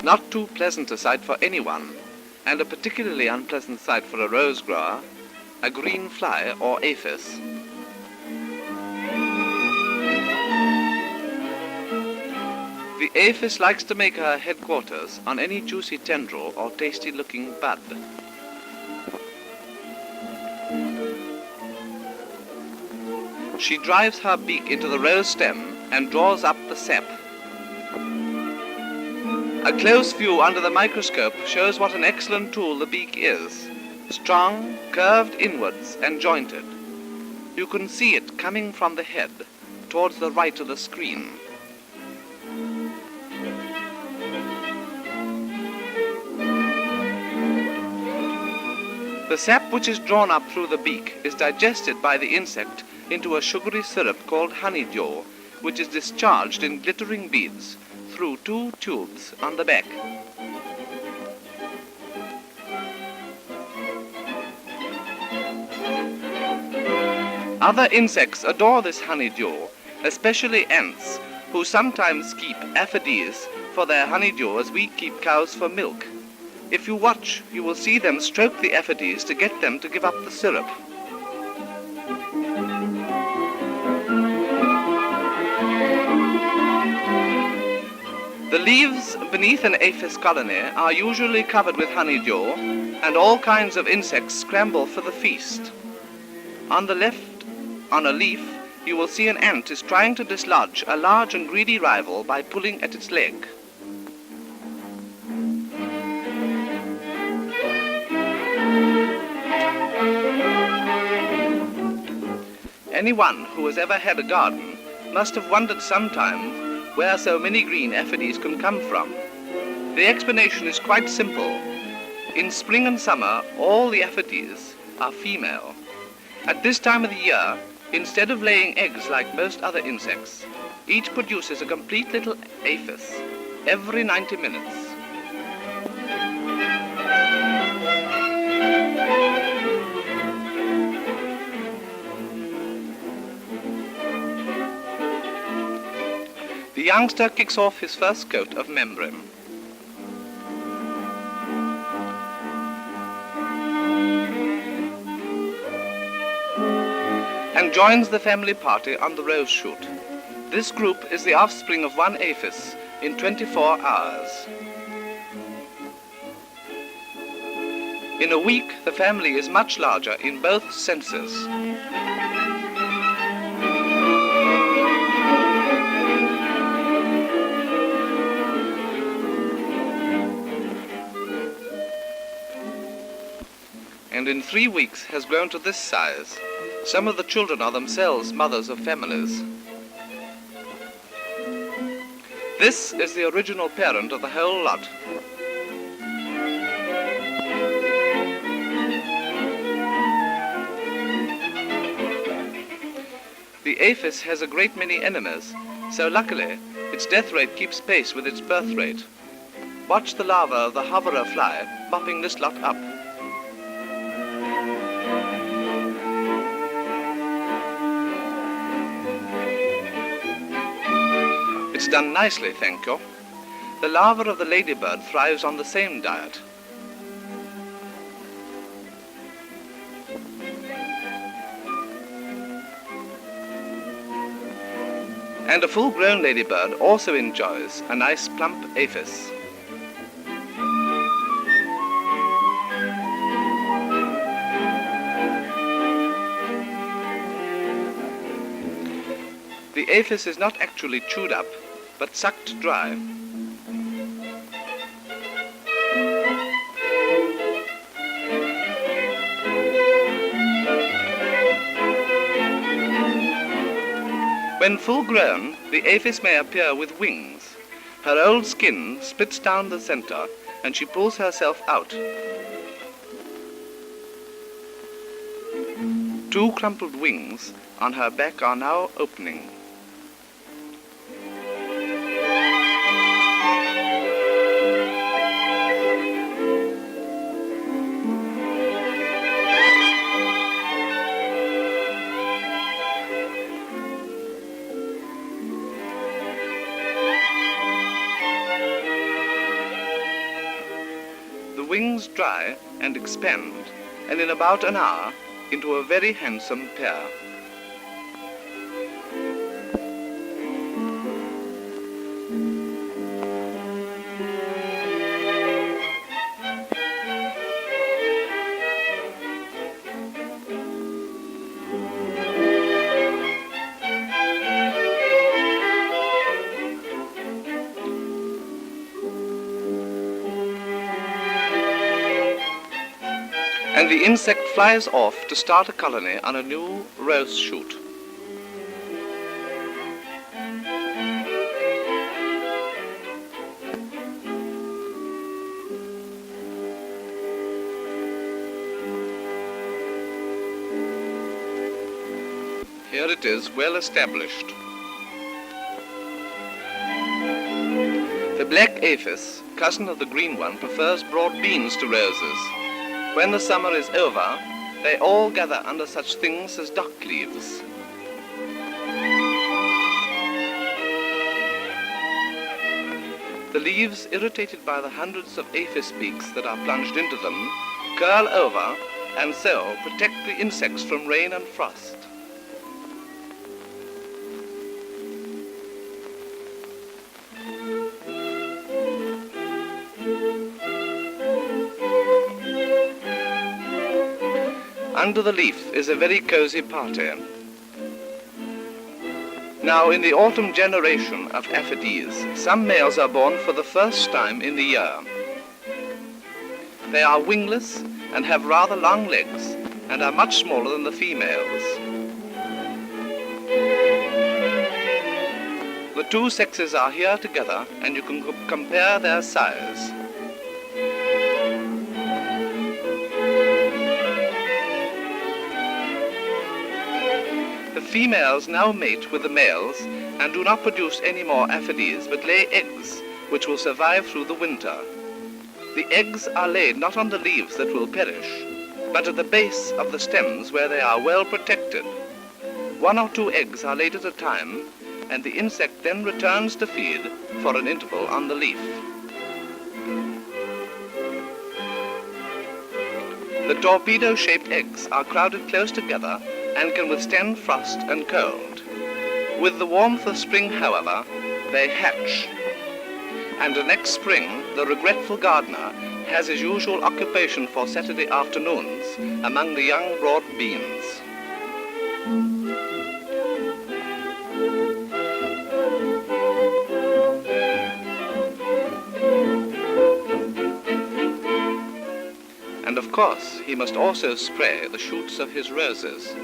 not too pleasant a sight for anyone, and a particularly unpleasant sight for a rose grower, a green fly or aphis. The aphis likes to make her headquarters on any juicy tendril or tasty-looking bud. She drives her beak into the rose stem and draws up the sap. A close view under the microscope shows what an excellent tool the beak is. Strong, curved inwards and jointed. You can see it coming from the head towards the right of the screen. The sap which is drawn up through the beak is digested by the insect into a sugary syrup called honeydew, which is discharged in glittering beads through 2 tubes on the back. Other insects adore this honeydew, especially ants, who sometimes keep Aphis for their honeydew as we keep cows for milk. If you watch, you will see them stroke the Aphis to get them to give up the syrup. The leaves beneath an aphis colony are usually covered with honeydew, and all kinds of insects scramble for the feast. On the left, on a leaf, you will see an ant is trying to dislodge a large and greedy rival by pulling at its leg. Anyone who has ever had a garden must have wondered sometime where so many green Aphis can come from. The explanation is quite simple. In spring and summer, all the Aphis are female. At this time of the year, instead of laying eggs like most other insects, each produces a complete little aphis every 90 minutes. The youngster kicks off his first coat of membrane. And joins the family party on the rose shoot. This group is the offspring of one aphis in 24 hours. In a week, the family is much larger in both senses. And in 3 weeks has grown to this size. Some of the children are themselves mothers of families. This is the original parent of the whole lot. The aphis has a great many enemies, so luckily its death rate keeps pace with its birth rate. Watch the larva of the hoverer fly mopping this lot up. It's done nicely, thank you. The larva of the ladybird thrives on the same diet. And a full-grown ladybird also enjoys a nice plump aphis. The aphis is not actually chewed up, but sucked dry. When full grown, the aphis may appear with wings. Her old skin splits down the center and she pulls herself out. 2 crumpled wings on her back are now opening. dry and expand, and in about an hour into a very handsome pair. And the insect flies off to start a colony on a new rose shoot. Here it is, well established. The black Aphis, cousin of the green one, prefers broad beans to roses. When the summer is over, they all gather under such things as dock leaves. The leaves, irritated by the hundreds of aphis beaks that are plunged into them, curl over and so protect the insects from rain and frost. Under the leaf is a very cozy party. Now, in the autumn generation of Aphides, some males are born for the first time in the year. They are wingless and have rather long legs and are much smaller than the females. The two sexes are here together, and you can compare their size. The females now mate with the males and do not produce any more Aphides, but lay eggs, which will survive through the winter. The eggs are laid not on the leaves that will perish, but at the base of the stems where they are well protected. 1 or 2 eggs are laid at a time, and the insect then returns to feed for an interval on the leaf. The torpedo-shaped eggs are crowded close together and can withstand frost and cold. With the warmth of spring, however, they hatch. And the next spring, the regretful gardener has his usual occupation for Saturday afternoons among the young broad beans. And of course, he must also spray the shoots of his roses.